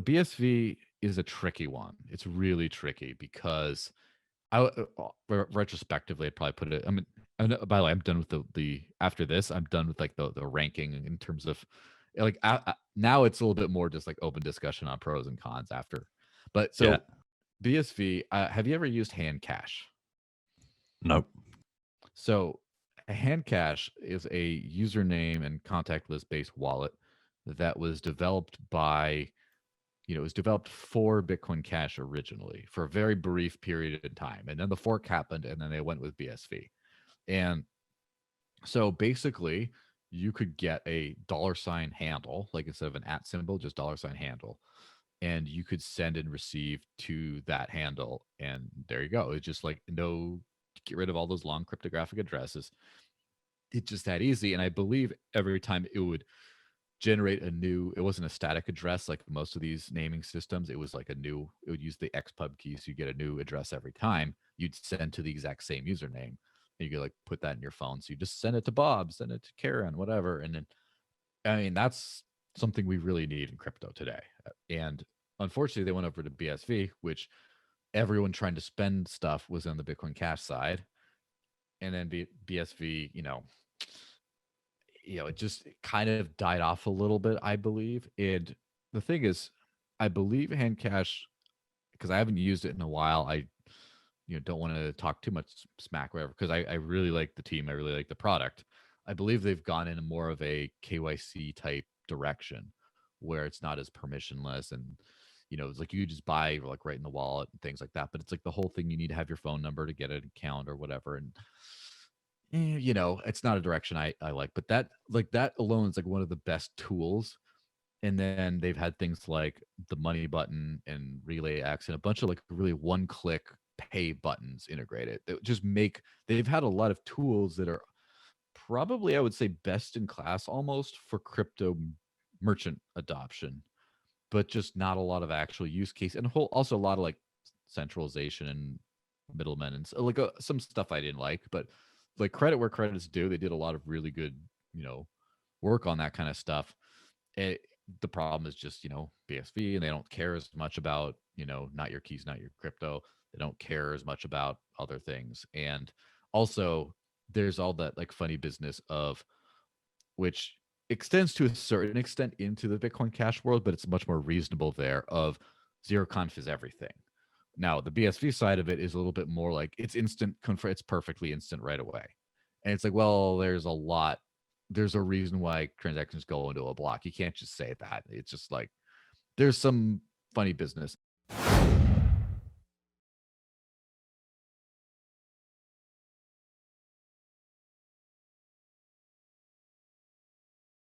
BSV is a tricky one. It's really tricky because retrospectively, I'd probably put it. By the way, I'm done with the after this. I'm done with like the ranking in terms of like now it's a little bit more just like open discussion on pros and cons after. But Yeah. so BSV, have you ever used Hand Cash? Nope. So Hand Cash is a username and contact list based wallet that was developed by it was developed for Bitcoin Cash originally for a very brief period of time. And then the fork happened and then they went with BSV. And so basically, you could get a $ handle, like instead of an at symbol, just $ handle. And you could send and receive to that handle. And there you go. It's just like get rid of all those long cryptographic addresses. It's just that easy. And I believe every time it would generate it wasn't a static address like most of these naming systems. It was like it would use the xpub key. So you get a new address every time you'd send to the exact same username. And you could like put that in your phone. So you just send it to Bob, send it to Karen, whatever. And then, I mean, that's something we really need in crypto today. And unfortunately, they went over to BSV, which everyone trying to spend stuff was on the Bitcoin Cash side. And then BSV, it just kind of died off a little bit, I believe. And the thing is, I believe Hand Cash, because I haven't used it in a while. I don't want to talk too much smack, whatever, because I really like the team. I really like the product. I believe they've gone in more of a KYC type direction where it's not as permissionless and it's like you just buy like right in the wallet and things like that. But it's like the whole thing you need to have your phone number to get an account or whatever. And it's not a direction I like. But that alone is like one of the best tools. And then they've had things like the money button and Relay X and a bunch of like really one click pay buttons integrated that just they've had a lot of tools that are probably, I would say, best in class almost for crypto merchant adoption, but just not a lot of actual use case and also a lot of like centralization and middlemen and so, like some stuff I didn't like, but like credit where credit's due. They did a lot of really good, work on that kind of stuff. The problem is just BSV, and they don't care as much about not your keys, not your crypto. They don't care as much about other things. And also there's all that like funny business of which extends to a certain extent into the Bitcoin Cash world, but it's much more reasonable there of zero conf is everything. Now the BSV side of it is a little bit more like it's instant it's perfectly instant right away. And it's like, well, there's a reason why transactions go into a block. You can't just say that. It's just like there's some funny business